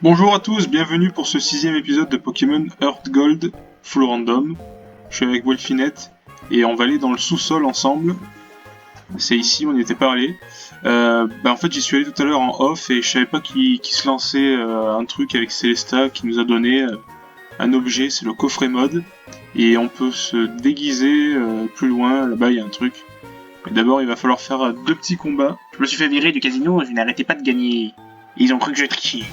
Bonjour à tous, bienvenue pour ce 6ème épisode de Pokémon Earth Gold Full Random. Je suis avec Wolfinette et on va aller dans le sous-sol ensemble. C'est ici, on n'y était pas allé. En fait j'y suis allé tout à l'heure en off et je savais pas qu'il se lançait un truc avec Célesta qui nous a donné un objet, c'est le coffret mode. Et on peut se déguiser plus loin, là-bas il y a un truc. Mais d'abord il va falloir faire deux petits combats. Je me suis fait virer du casino, je n'arrêtais pas de gagner. Ils ont cru que je trichais.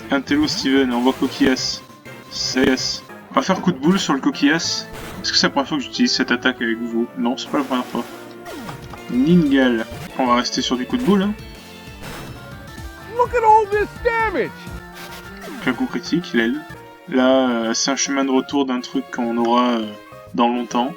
Intello Steven, envoie Coquillas. CS. On va faire coup de boule sur le Coquillas. Est-ce que c'est la première fois que j'utilise cette attaque avec vous? Non, c'est pas la première fois. Ningal. On va rester sur du coup de boule. Hein. Look at all this damage! Un coup critique, l'aile. Là, c'est un chemin de retour d'un truc qu'on aura dans longtemps.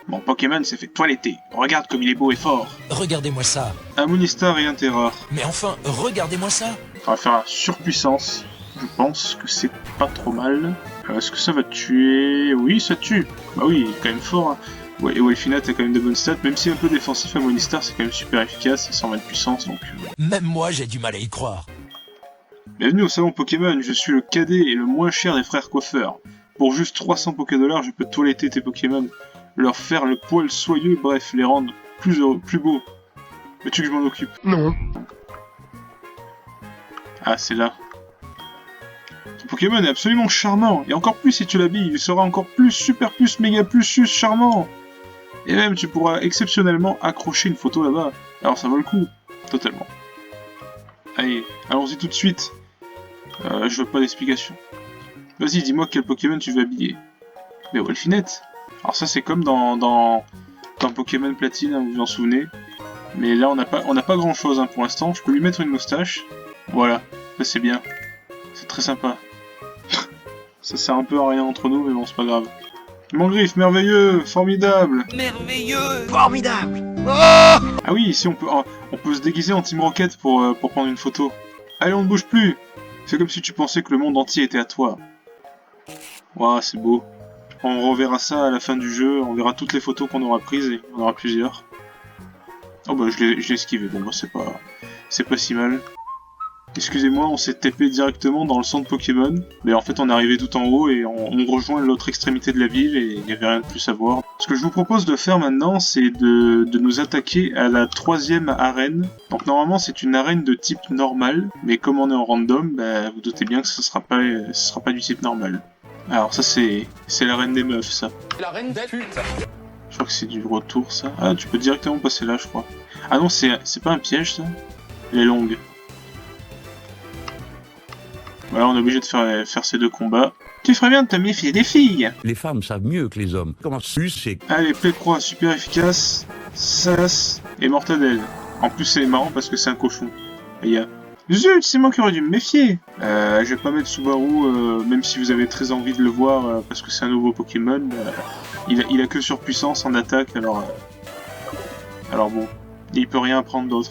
Bon, Pokémon s'est fait toiletter. Regarde comme il est beau et fort. Regardez-moi ça. Amonistar et un Terrar. Mais enfin, regardez-moi ça. On va faire un surpuissance. Je pense que c'est pas trop mal. Est-ce que ça va tuer? Oui, ça tue. Bah oui, il est quand même fort. Hein. Ouais, et Wolfinette a quand même de bonnes stats. Même si un peu défensif, Amonistar c'est quand même super efficace. C'est 120 de puissance donc. Même moi, j'ai du mal à y croire. Bienvenue au salon Pokémon. Je suis le cadet et le moins cher des frères coiffeurs. Pour juste 300 $, je peux toiletter tes Pokémon, leur faire le poil soyeux, bref, les rendre plus heureux, plus beaux. Veux-tu que je m'en occupe? Non. Ah, c'est là. Ton Pokémon est absolument charmant, et encore plus si tu l'habilles, il sera encore plus, super plus, méga plus, charmant. Et même, tu pourras exceptionnellement accrocher une photo là-bas. Alors ça vaut le coup, totalement. Allez, allons-y tout de suite. Je veux pas d'explication. Vas-y, dis-moi quel Pokémon tu veux habiller. Mais Wolfinette. Alors ça c'est comme dans Pokémon Platine, hein, vous vous en souvenez. Mais là on n'a pas grand chose hein, pour l'instant. Je peux lui mettre une moustache. Voilà, ça c'est bien. C'est très sympa. Ça sert un peu à rien entre nous, mais bon, c'est pas grave. Mon griffe, merveilleux, formidable. Merveilleux. Formidable! Ah oui, ici on peut se déguiser en Team Rocket pour prendre une photo. Allez, on ne bouge plus. C'est comme si tu pensais que le monde entier était à toi. Waouh, c'est beau. On reverra ça à la fin du jeu, on verra toutes les photos qu'on aura prises, et on aura plusieurs. Oh bah je l'ai esquivé, bon bah c'est pas si mal. Excusez-moi, on s'est TP directement dans le centre Pokémon, mais en fait on est arrivé tout en haut et on rejoint l'autre extrémité de la ville et il n'y avait rien de plus à voir. Ce que je vous propose de faire maintenant, c'est de nous attaquer à la 3ème arène. Donc normalement c'est une arène de type normal, mais comme on est en random, bah, vous doutez bien que ce sera pas du type normal. Alors ça c'est l'arène des meufs ça. La reine des putes! Je crois que c'est du retour ça. Ah tu peux directement passer là je crois. Ah non c'est pas un piège ça. Elle est longue. Voilà, on est obligé de faire ces deux combats. Tu ferais bien de te méfier des filles. Les femmes savent mieux que les hommes. Comment c'est... Allez, plaie de croix, super efficace. Sas et mortadelle. En plus, c'est marrant parce que c'est un cochon. Aïe. Zut, c'est moi qui aurais dû me méfier. Je vais pas mettre Subaru, même si vous avez très envie de le voir, parce que c'est un nouveau Pokémon. Il a que surpuissance en attaque, alors bon. Il peut rien apprendre d'autre.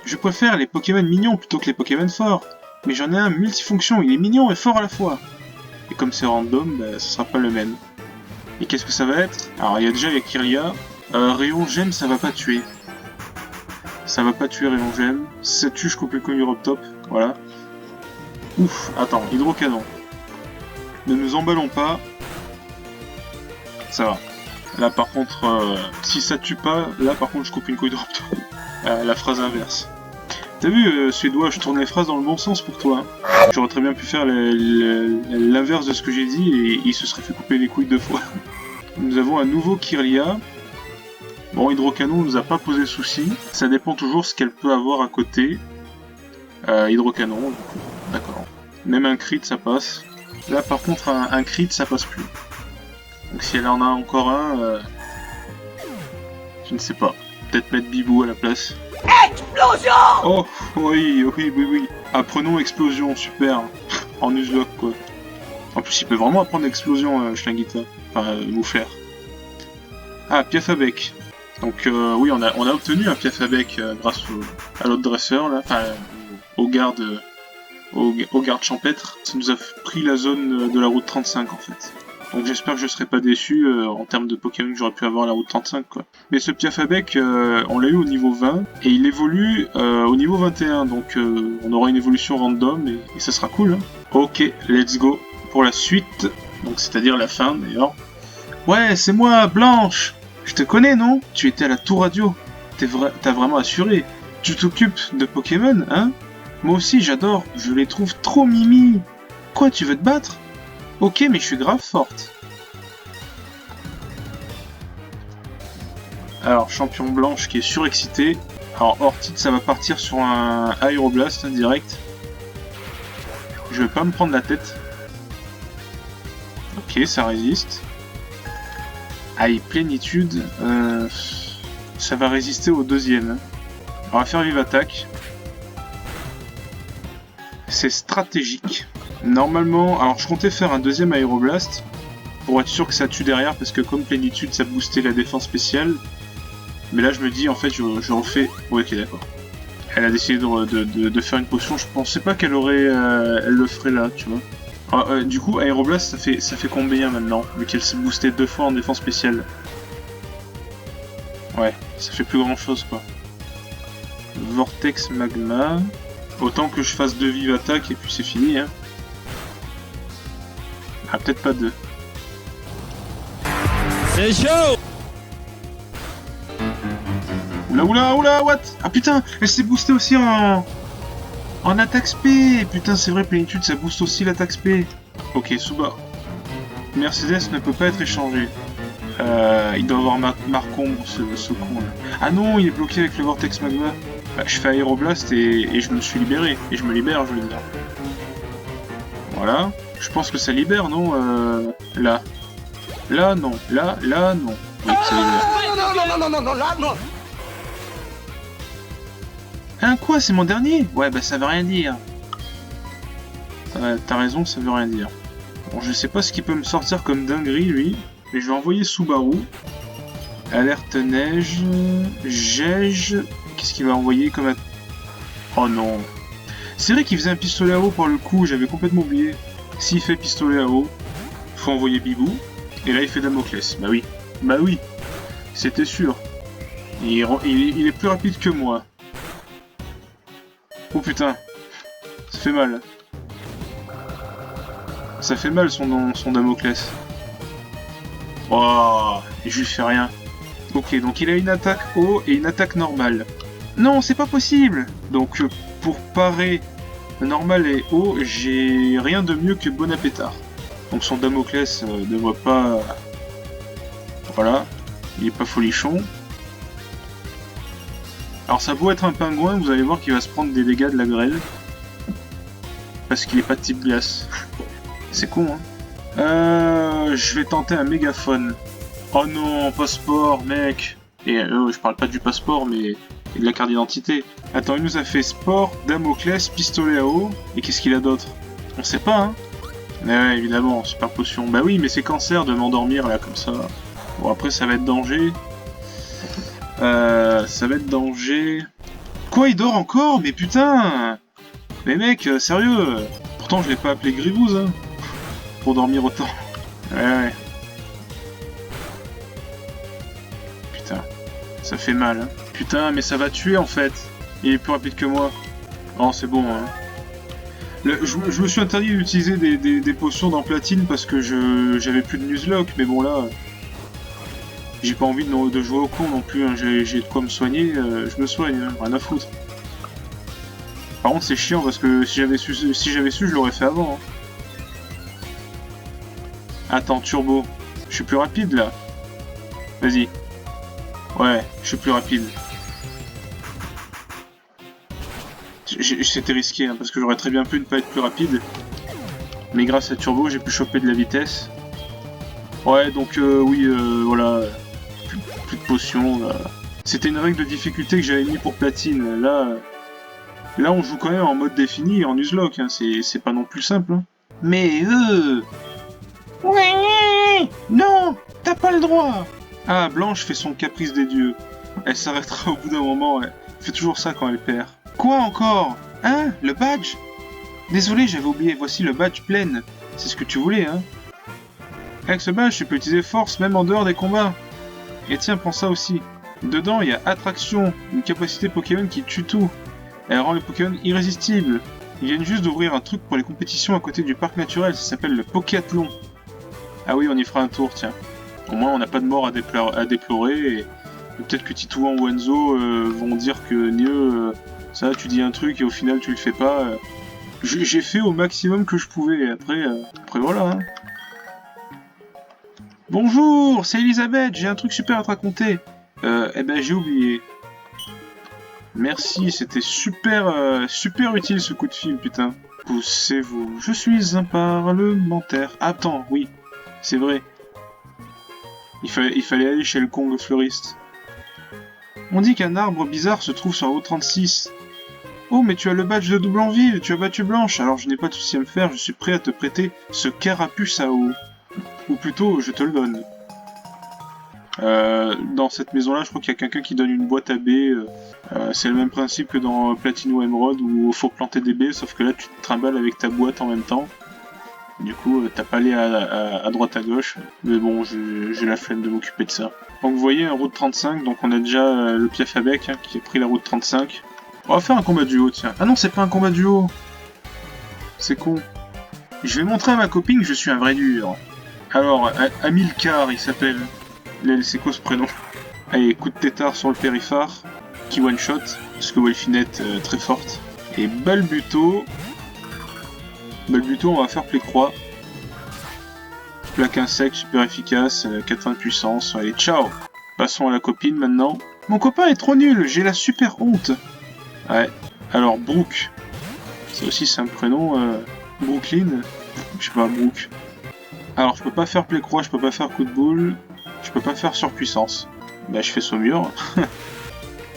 Je préfère les Pokémon mignons plutôt que les Pokémon forts. Mais j'en ai un multifonction, il est mignon et fort à la fois. Et comme c'est random, bah, ce sera pas le même. Et qu'est-ce que ça va être? Alors il y a Kirlia. Rayon Gemme, ça va pas tuer. Ça va pas tuer Rayon Gemme. Si ça tue, je coupe le Conuroptop. Voilà. Ouf, attends, Hydrocanon. Ne nous emballons pas. Ça va. Là par contre, si ça tue pas, là par contre je coupe une Conuroptop. La phrase inverse. T'as vu, Suédois, je tourne les phrases dans le bon sens pour toi. Hein. J'aurais très bien pu faire l'inverse de ce que j'ai dit et il se serait fait couper les couilles 2 fois. Nous avons un nouveau Kirlia. Bon, Hydrocanon nous a pas posé souci. Ça dépend toujours ce qu'elle peut avoir à côté. Hydrocanon, d'accord. Même un crit, ça passe. Là, par contre, un crit, ça passe plus. Donc si elle en a encore un, je ne sais pas. Peut-être mettre Bibou à la place. Explosion! Oh, oui. Apprenons explosion, super. En Nuzlocke, quoi. En plus, il peut vraiment apprendre explosion, Schlinguita. Enfin, Mouflair. Ah, Piafabec. Donc, oui, on a obtenu un Piafabec grâce à l'autre dresseur, là. Enfin, au garde champêtre. Ça nous a pris la zone de la route 35, en fait. Donc j'espère que je serai pas déçu en termes de Pokémon que j'aurais pu avoir à la route 35 quoi. Mais ce Piafabec, on l'a eu au niveau 20 et il évolue au niveau 21, donc on aura une évolution random et ça sera cool. Hein. Ok, let's go pour la suite. Donc c'est-à-dire la fin d'ailleurs. Ouais, c'est moi, Blanche. Je te connais, non? Tu étais à la tour radio. T'as vraiment assuré. Tu t'occupes de Pokémon, hein? Moi aussi, j'adore. Je les trouve trop mimi. Quoi, tu veux te battre? Ok, mais je suis grave forte. Alors, champion Blanche qui est surexcité. Alors, hors titre, ça va partir sur un Aéroblast direct. Je vais pas me prendre la tête. Ok, ça résiste. Aïe, plénitude. Ça va résister au deuxième. On va faire vive attaque. C'est stratégique. Normalement, alors je comptais faire un deuxième Aéroblast pour être sûr que ça tue derrière parce que comme plénitude ça boostait la défense spéciale. Mais là je me dis en fait je refais. Ouais, ok, d'accord. Elle a décidé de faire une potion. Je pensais pas qu'elle aurait, elle le ferait là, tu vois. Alors, du coup Aéroblast ça fait combien maintenant vu qu'elle s'est boostée 2 fois en défense spéciale. Ouais, ça fait plus grand chose quoi. Vortex Magma. Autant que je fasse 2 vives attaques et puis c'est fini hein. Ah, peut-être pas 2. C'est chaud! Oula, what? Ah putain, elle s'est boostée aussi en attaque spé. Putain, c'est vrai, plénitude, ça booste aussi l'attaque spé. Ok, Suba. Mercedes ne peut pas être échangé. Il doit avoir Marcombre, ce con là. Ah non, il est bloqué avec le Vortex Magma. Bah, je fais Aéroblast et je me suis libéré. Et je me libère, je veux dire. Voilà. Je pense que ça libère, non? Là. Là, non. Là, non. Oui, ça libère. Non. Hein, quoi? C'est mon dernier? Ouais, bah ça veut rien dire. T'as raison, ça veut rien dire. Bon, je sais pas ce qu'il peut me sortir comme dinguerie, lui. Mais je vais envoyer Subaru. Alerte neige. Gège. Qu'est-ce qu'il va envoyer comme... Oh non. C'est vrai qu'il faisait un pistolet à eau par le coup, j'avais complètement oublié. S'il fait pistolet à eau, faut envoyer Bibou. Et là il fait Damoclès. Bah oui. C'était sûr. Il est plus rapide que moi. Oh putain. Ça fait mal. Ça fait mal son Damoclès. Oh, et je lui fais rien. Ok, donc il a une attaque eau et une attaque normale. Non, c'est pas possible. Donc pour parer normal et haut, j'ai rien de mieux que Bonapétard. Donc son Damoclès ne devrait pas... Voilà, il est pas folichon. Alors ça peut être un pingouin, vous allez voir qu'il va se prendre des dégâts de la grêle. Parce qu'il est pas de type glace. C'est con, hein. Je vais tenter un mégaphone. Oh non, passeport, mec. Et je parle pas du passeport, mais de la carte d'identité. Attends, il nous a fait sport, Damoclès, pistolet à eau. Et qu'est-ce qu'il a d'autre? On sait pas, hein. Mais ouais, évidemment, super potion. Bah oui, mais c'est cancer de m'endormir, là, comme ça. Bon, après, ça va être danger. Ça va être danger... Quoi, il dort encore? Mais putain! Mais mec, sérieux! Pourtant, je l'ai pas appelé Grivouze, hein. Pour dormir autant. Ouais. Putain, ça fait mal, hein. Putain, mais ça va tuer, en fait. Il est plus rapide que moi. Oh, c'est bon, hein. Je me suis interdit d'utiliser des potions dans Platine parce que j'avais plus de Nuzlocke, mais bon, là... J'ai pas envie de jouer au con non plus, hein. J'ai de quoi me soigner, je me soigne, hein. Rien à foutre. Par contre, c'est chiant parce que si j'avais su, je l'aurais fait avant, hein. Attends, turbo. Je suis plus rapide, là. Vas-y. Ouais, je suis plus rapide. C'était risqué, hein, parce que j'aurais très bien pu ne pas être plus rapide. Mais grâce à turbo, j'ai pu choper de la vitesse. Ouais, donc oui, voilà. Plus de potions. C'était une règle de difficulté que j'avais mis pour platine. Là, on joue quand même en mode défini, en Nuzlocke. Hein. C'est pas non plus simple. Hein. Mais non, t'as pas le droit. Ah, Blanche fait son caprice des dieux. Elle s'arrêtera au bout d'un moment. Elle fait toujours ça quand elle perd. Quoi encore? Hein? Le badge? Désolé, j'avais oublié. Voici le badge plein. C'est ce que tu voulais, hein? Avec ce badge, tu peux utiliser force même en dehors des combats. Et tiens, prends ça aussi. Dedans, il y a attraction, une capacité Pokémon qui tue tout. Elle rend les Pokémon irrésistibles. Ils viennent juste d'ouvrir un truc pour les compétitions à côté du parc naturel, ça s'appelle le Pokéathlon. Ah oui, on y fera un tour, tiens. Au moins, on n'a pas de mort à déplorer, et peut-être que Titouan ou Enzo vont dire que Nieu, ça, tu dis un truc et au final, tu le fais pas. J'ai fait au maximum que je pouvais, et après voilà. Hein. Bonjour, c'est Elisabeth, j'ai un truc super à te raconter. Eh ben, j'ai oublié. Merci, c'était super utile ce coup de fil, putain. Poussez-vous, je suis un parlementaire. Attends, oui, c'est vrai. Il fallait aller chez le Kong fleuriste. On dit qu'un arbre bizarre se trouve sur la route 36. Oh, mais tu as le badge de Double-en-Ville, tu as battu Blanche, alors je n'ai pas de souci à me faire, je suis prêt à te prêter ce carapuce à eau. Ou plutôt, je te le donne. Dans cette maison-là, je crois qu'il y a quelqu'un qui donne une boîte à baies. C'est le même principe que dans Platino Emerald où il faut planter des baies, sauf que là tu te trimbales avec ta boîte en même temps. Du coup, t'as pas allé à droite à gauche. Mais bon, j'ai la flemme de m'occuper de ça. Donc vous voyez, route 35, donc on a déjà le Piaf Abec hein, qui a pris la route 35. On va faire un combat duo, tiens. Ah non, c'est pas un combat duo. C'est con. Je vais montrer à ma copine que je suis un vrai dur. Alors, Amilcar, il s'appelle. C'est quoi ce prénom? Allez, coup de tétard sur le périphare, qui one-shot, parce que Wolfinette très forte. Et Balbuto, on va faire play-croix. Plaque insecte, super efficace, 80 de puissance. Allez, ciao! Passons à la copine maintenant. Mon copain est trop nul, j'ai la super honte. Ouais, alors Brooke. Ça aussi c'est un prénom, Brooklyn. Je sais pas, Brooke. Alors je peux pas faire play-croix, je peux pas faire coup de boule. Je peux pas faire surpuissance. Bah je fais saumure.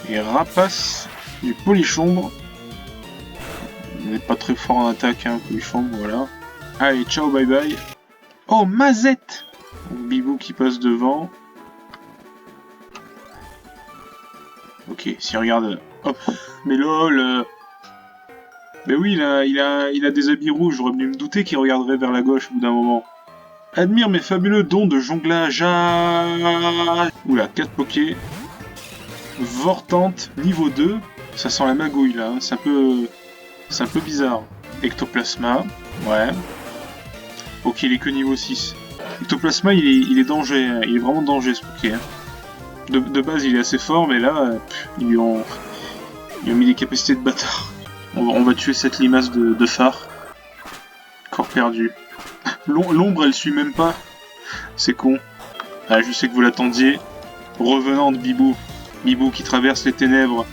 Et rapace du polichombre. Il n'est pas très fort en attaque, hein, polichombre, voilà. Allez, ciao, bye bye. Oh, Mazette! Bibou qui passe devant. Ok, si regarde... Hop, mais lol. Mais oui, il a des habits rouges, j'aurais venu me douter qu'il regarderait vers la gauche au bout d'un moment. Admire mes fabuleux dons de jonglage. Oula, 4 pokés. Vortante, niveau 2. Ça sent la magouille là, hein. C'est un peu bizarre. Ectoplasma, ouais. Ok, il est que niveau 6. Ectoplasma, il est danger, hein. Il est vraiment danger ce poké. Hein. De base, il est assez fort, mais là, ils lui ont mis des capacités de bâtard. On va tuer cette limace de phare. Corps perdu. L'ombre, elle suit même pas. C'est con. Ah, je sais que vous l'attendiez. Revenant de Bibou. Bibou qui traverse les ténèbres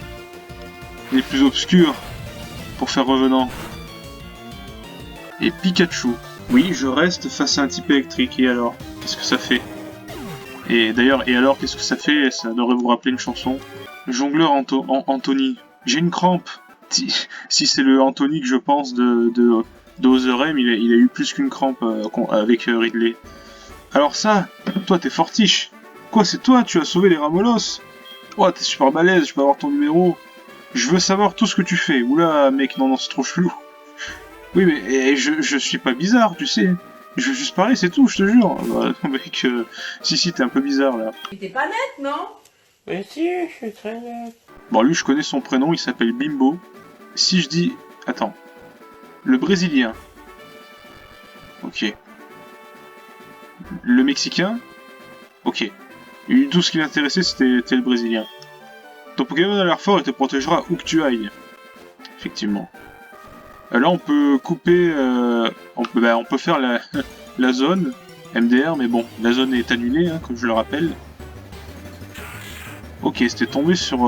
les plus obscures pour faire revenant. Et Pikachu. Oui, je reste face à un type électrique. Et alors? Qu'est-ce que ça fait? Et d'ailleurs, qu'est-ce que ça fait? Ça devrait vous rappeler une chanson. Jongleur Anthony. J'ai une crampe. Si c'est le Anthony que je pense de Ozerem, il a eu plus qu'une crampe avec Ridley. Alors ça, toi t'es fortiche. Quoi, c'est toi, tu as sauvé les Ramolos? Oh, t'es super balèze, je peux avoir ton numéro. Je veux savoir tout ce que tu fais. Oula, mec, non, c'est trop chelou. Oui, mais je suis pas bizarre, tu sais. Je veux juste parler, c'est tout, je te jure. Bah, mec, si, t'es un peu bizarre, là. T'es pas net, non? Mais si, je suis très net. Bon, lui, je connais son prénom, il s'appelle Bimbo. Si je dis... Attends. Le Brésilien. Ok. Le Mexicain. Ok. Et tout ce qui l'intéressait, c'était le Brésilien. Ton Pokémon a l'air fort et te protégera où que tu ailles. Effectivement. Là, on peut couper... on peut faire la zone MDR, mais bon, la zone est annulée, hein, comme je le rappelle. Ok, c'était tombé sur...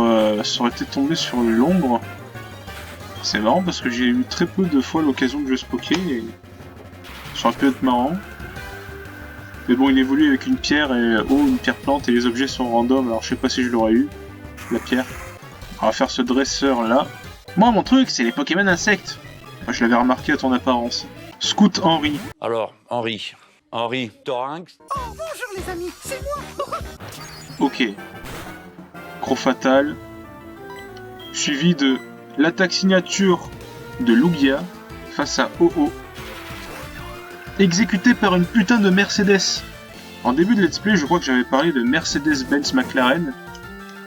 ça aurait été tombé sur l'ombre. C'est marrant parce que j'ai eu très peu de fois l'occasion de jouer ce Poké et ça aurait pu être marrant. Mais bon, il évolue avec une pierre et une pierre plante et les objets sont random, alors je sais pas si je l'aurais eu, la pierre. On va faire ce dresseur là. Moi, mon truc, c'est les Pokémon insectes. Moi, je l'avais remarqué à ton apparence. Scout Henry. Alors, Henri Thorinx. Oh, bonjour les amis, c'est moi. Ok. Gros fatal. Suivi de l'attaque signature de Lugia face à OO. Exécuté par une putain de Mercedes. En début de let's play, je crois que j'avais parlé de Mercedes-Benz McLaren.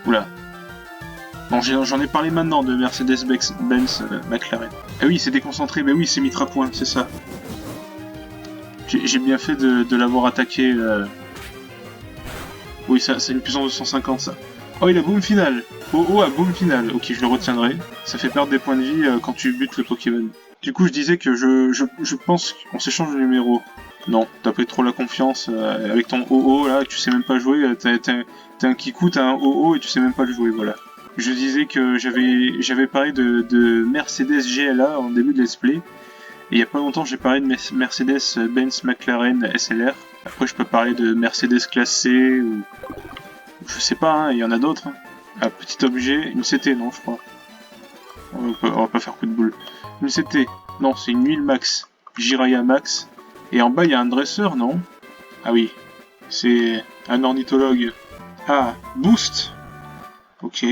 Oula. Bon, j'en ai parlé maintenant de Mercedes-Benz McLaren. Ah oui, c'est déconcentré, mais oui, c'est Mitra Point, c'est ça. J'ai bien fait de l'avoir attaqué. Oui, ça, c'est une puissance de 150, ça. Oh, il a boom final. Oh, à boom final. Ok, je le retiendrai. Ça fait perdre des points de vie quand tu butes le Pokémon. Du coup, je disais que je pense qu'on s'échange de numéro. Non, t'as pris trop la confiance avec ton OO là, tu sais même pas jouer. T'as un Kiku, t'as un OO et tu sais même pas le jouer, voilà. Je disais que j'avais parlé de Mercedes GLA en début de let's play. Et il y a pas longtemps, j'ai parlé de Mercedes-Benz McLaren SLR. Après, je peux parler de Mercedes classe C ou... Je sais pas, hein, il y en a d'autres. Hein. Un petit objet, une CT, non, je crois. On va pas faire coup de boule. Une CT, non, c'est une huile max. Jiraya max. Et en bas, il y a un dresseur, non? Ah oui, c'est un ornithologue. Ah, boost. Ok,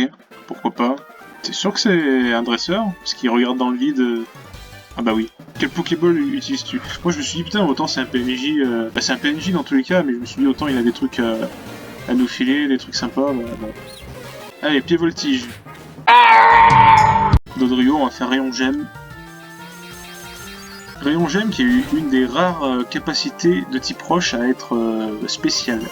pourquoi pas. T'es sûr que c'est un dresseur? Parce qu'il regarde dans le vide... Ah bah oui. Quel Pokéball utilises-tu? Moi je me suis dit putain autant c'est un PNJ... Bah, c'est un PNJ dans tous les cas, mais je me suis dit autant il a des trucs à nous filer, des trucs sympas, bah bon. Allez, pied voltige. Dodrio, on va faire rayon gemme. Rayon gemme qui a eu une des rares capacités de type roche à être spéciale.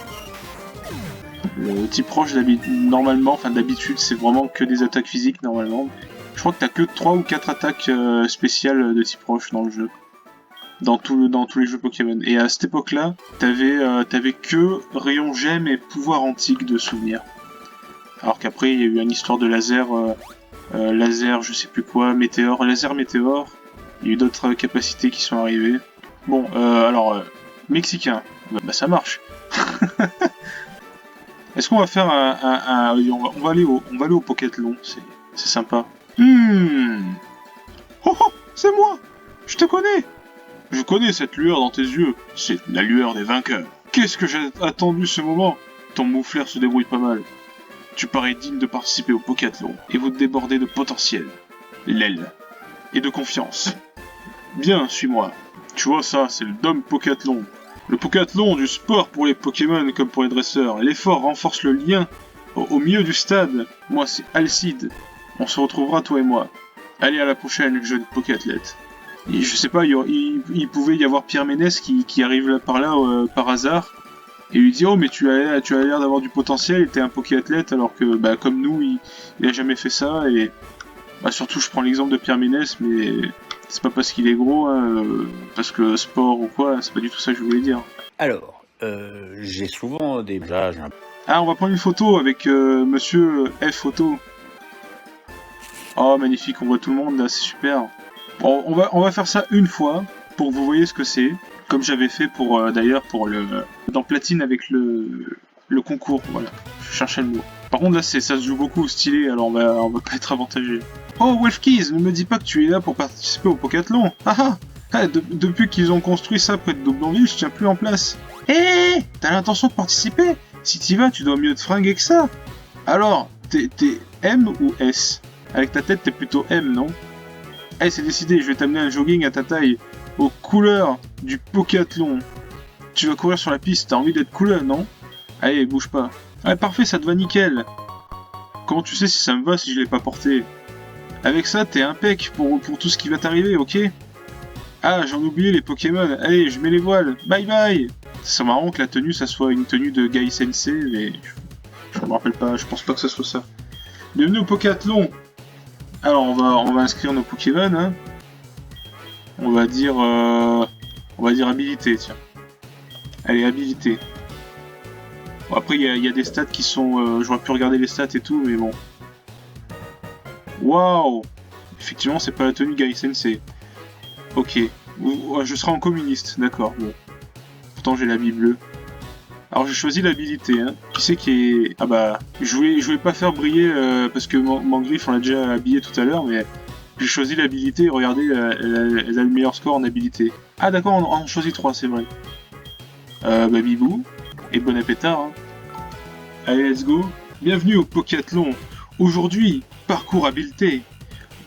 Le type roche normalement, enfin d'habitude c'est vraiment que des attaques physiques normalement. Je crois que t'as que 3 ou 4 attaques spéciales de type roche dans le jeu. Dans tous les jeux Pokémon. Et à cette époque-là, t'avais que rayon gemme et pouvoir antique de souvenir. Alors qu'après, il y a eu une histoire de laser, laser je sais plus quoi, météore, laser météore. Il y a eu d'autres capacités qui sont arrivées. Bon, alors, mexicain, bah ça marche. Est-ce qu'on va faire on va aller au Pokethlon, c'est sympa. Oh, c'est moi. Je te connais. Je connais cette lueur dans tes yeux. C'est la lueur des vainqueurs. Qu'est-ce que j'ai attendu ce moment? Ton moufleur se débrouille pas mal. Tu parais digne de participer au Pokethlon et vous débordez de potentiel, l'aile et de confiance. Bien, suis-moi. Tu vois ça, c'est le Dome Pokethlon. Le Pokethlon du sport pour les Pokémon comme pour les dresseurs. L'effort renforce le lien au milieu du stade. Moi, c'est Alcide. On se retrouvera, toi et moi. Allez, à la prochaine, jeune Pokéathlète. Et je sais pas, il pouvait y avoir Pierre Ménès qui arrive là, par là, par hasard, et lui dit « Oh, mais tu as l'air d'avoir du potentiel, et t'es un Pokéathlète, alors que, bah, comme nous, il a jamais fait ça, et... » Bah, surtout, je prends l'exemple de Pierre Ménès, mais c'est pas parce qu'il est gros, hein, parce que sport ou quoi, c'est pas du tout ça que je voulais dire. Alors, j'ai souvent des âges... Ah, on va prendre une photo avec monsieur F Photo. Oh, magnifique, on voit tout le monde, là, c'est super. Bon, on va faire ça une fois, pour que vous voyez ce que c'est. Comme j'avais fait pour, d'ailleurs, pour dans Platine avec le concours, voilà. Je cherchais le mot. Par contre, là, ça se joue beaucoup au stylet, alors on va pas être avantagé. Oh, Wolfkeys, ne me dis pas que tu es là pour participer au Pokathlon. Ah ah, depuis qu'ils ont construit ça près de Doublonville, je tiens plus en place. Hé, t'as l'intention de participer? Si t'y vas, tu dois mieux te fringuer que ça. Alors, t'es M ou S? Avec ta tête, t'es plutôt M, non? Allez, c'est décidé, je vais t'amener un jogging à ta taille, aux couleurs du Pokathlon. Tu vas courir sur la piste, t'as envie d'être cool, non? Allez, bouge pas. Allez, parfait, ça te va nickel. Comment tu sais si ça me va si je l'ai pas porté? Avec ça, t'es impec pour tout ce qui va t'arriver, ok? Ah, j'en oubliais les Pokémon. Allez, je mets les voiles. Bye bye. C'est marrant que la tenue, ça soit une tenue de Gai Sensei, mais je me rappelle pas, je pense pas que ça soit ça. Bienvenue au Pokathlon. Alors, on va inscrire nos Pokémon, hein. On va dire habilité, tiens. Allez, habilité. Bon, après, il y a des stats qui sont... J'aurais pu regarder les stats et tout, mais bon. Waouh! Effectivement, c'est pas la tenue Gai Sensei. Ok. Je serai en communiste, d'accord, bon. Pourtant, j'ai l'habit bleu. Alors, j'ai choisi l'habilité, hein. Qui c'est qui est... Ah bah... Je voulais pas faire briller, parce que Mangriffe, on l'a déjà habillé tout à l'heure, mais... J'ai choisi l'habilité, regardez, elle a le meilleur score en habilité. Ah d'accord, on en choisit 3, c'est vrai. Bah bibou, et bon appétit, hein. Allez, let's go. Bienvenue au Pokathlon. Aujourd'hui, parcours habileté.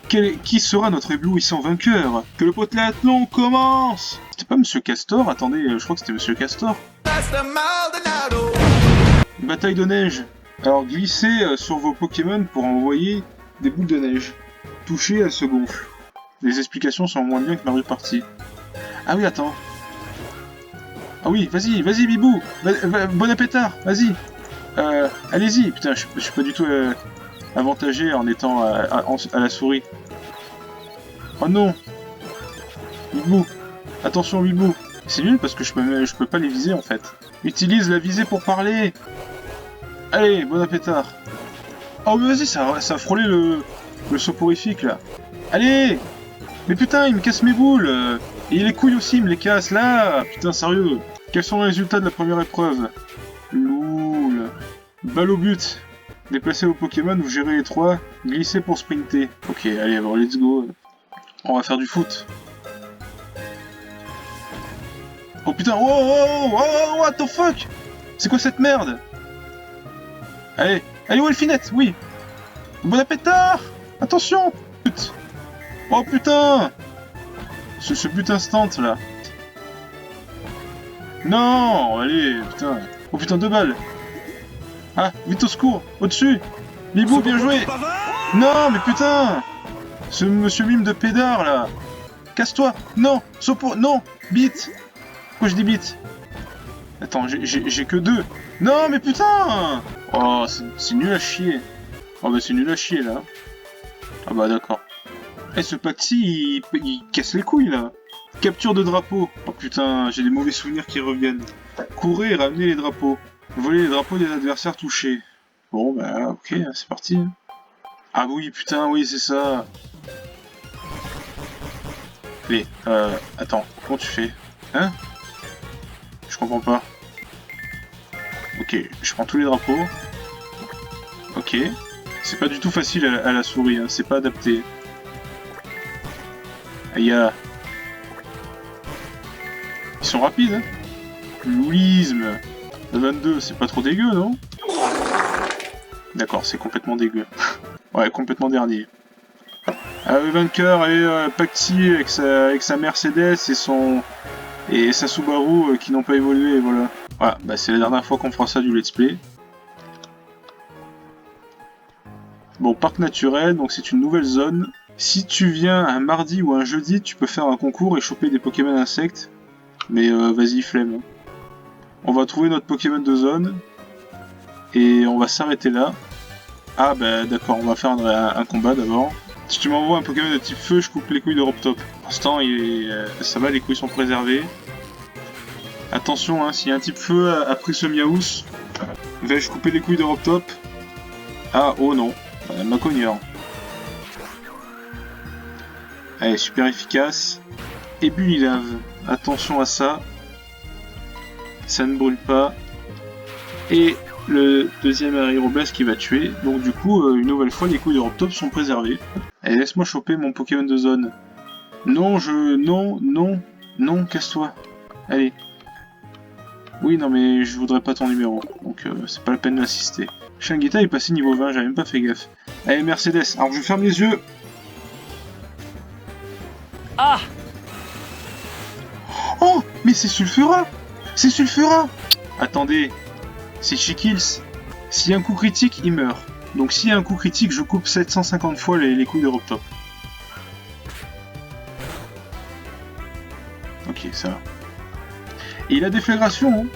Qui sera notre éblouissant vainqueur? Que le Pokathlon commence! C'était pas Monsieur Castor? Attendez, je crois que c'était Monsieur Castor. Bataille de neige. Alors glissez sur vos Pokémon pour envoyer des boules de neige. Touchez, elles se gonflent. Les explications sont moins bien que Mario Party. Ah oui, attends. Ah oui, vas-y, Bibou. Bon appétit, vas-y. Allez-y. Putain, je suis pas du tout avantagé en étant à la souris. Oh non. Bibou. Attention, Bibou. C'est nul parce que je peux pas les viser en fait. Utilise la visée pour parler. Allez, bon appétit. Oh mais vas-y, ça a frôlé le soporifique là. Allez. Mais putain, il me casse mes boules. Et les couilles aussi, il me les casse là. Putain, sérieux. Quels sont les résultats de la première épreuve? Loul. Balle au but. Déplacez vos Pokémon, vous gérez les 3. Glissez pour sprinter. Ok, allez, alors let's go. On va faire du foot. Oh putain, oh, what the fuck? C'est quoi cette merde? Allez, où est le finette? Oui. Bon appétit. Attention. Oh putain. Ce but instant là. Non, allez, putain. Oh putain, 2 balles. Ah, vite au secours, au-dessus. Bibou, bien joué. Non, mais putain. Ce monsieur mime de pédard là. Casse-toi. Non, Sopo, non. Bite. Pourquoi je dis bite? Attends, j'ai que 2. Non, mais putain. Oh, c'est nul à chier. Oh bah c'est nul à chier là. Ah bah d'accord. Eh, ce Paxi, il casse les couilles là. Capture de drapeau. Oh putain, j'ai des mauvais souvenirs qui reviennent. Courez et ramenez les drapeaux. Voler les drapeaux des adversaires touchés. Bon bah ok, c'est parti. Ah oui, putain, oui, c'est ça. Allez, attends, comment tu fais? Hein? Je comprends pas. Ok, je prends tous les drapeaux. Ok. C'est pas du tout facile à la souris, hein. C'est pas adapté. Aïe. Ils sont rapides, hein. Louisme. Le 22, c'est pas trop dégueu, non? D'accord, c'est complètement dégueu. Ouais, complètement dernier. Le vainqueur est Paxi avec sa Mercedes et sa Subaru qui n'ont pas évolué, et voilà. Voilà, bah c'est la dernière fois qu'on fera ça du let's play. Bon, parc naturel, donc c'est une nouvelle zone. Si tu viens un mardi ou un jeudi, tu peux faire un concours et choper des Pokémon insectes. Mais vas-y, flemme. On va trouver notre Pokémon de zone. Et on va s'arrêter là. Ah bah d'accord, on va faire un combat d'abord. Si tu m'envoies un Pokémon de type feu, je coupe les couilles de Robtop. Pour l'instant, ça va, les couilles sont préservées. Attention, hein, s'il y a un type feu après ce Miaous, vais-je couper les couilles de Robtop? Ah, oh non, Macogneur. Allez, super efficace. Et Bulilave. Attention à ça. Ça ne brûle pas. Et le deuxième Aéroblast qui va tuer. Donc du coup, une nouvelle fois, les couilles de Robtop sont préservées. Allez, laisse-moi choper mon Pokémon de zone. Non, non, casse-toi. Allez. Oui, non, mais je voudrais pas ton numéro. Donc c'est pas la peine d'assister. Shangita est passé niveau 20, j'avais même pas fait gaffe. Allez, Mercedes. Alors je ferme les yeux. Ah! Oh, mais c'est Sulfura! C'est Sulfura! Attendez, c'est Chiquils. S'il y a un coup critique, il meurt. Donc s'il y a un coup critique, je coupe 750 fois les couilles de Robtop. Ok, ça va. Et il a déflagration, hein.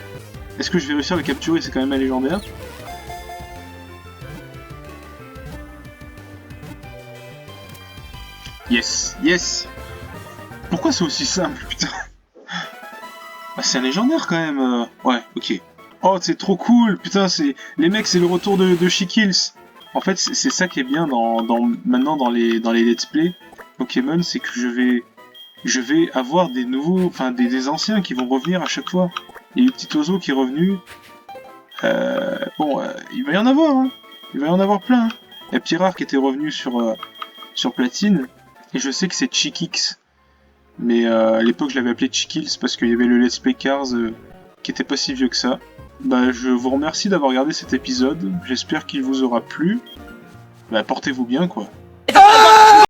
Est-ce que je vais réussir à le capturer? C'est quand même un légendaire. Yes, yes! Pourquoi c'est aussi simple, putain? Bah, c'est un légendaire quand même. Ouais, ok. Oh, c'est trop cool, putain, les mecs, c'est le retour de Chiquils. En fait, c'est ça qui est bien maintenant dans les let's play Pokémon, c'est que je vais avoir des nouveaux, enfin des anciens qui vont revenir à chaque fois. Il y a le petit oiseau qui est revenu. Bon, il va y en avoir, hein. Il va y en avoir plein. Hein. Il y a Pirard qui était revenu sur Platine, et je sais que c'est Chiquix. Mais à l'époque, je l'avais appelé Chiquils parce qu'il y avait le Let's Play Cars qui était pas si vieux que ça. Bah, je vous remercie d'avoir regardé cet épisode. J'espère qu'il vous aura plu. Bah, portez-vous bien, quoi.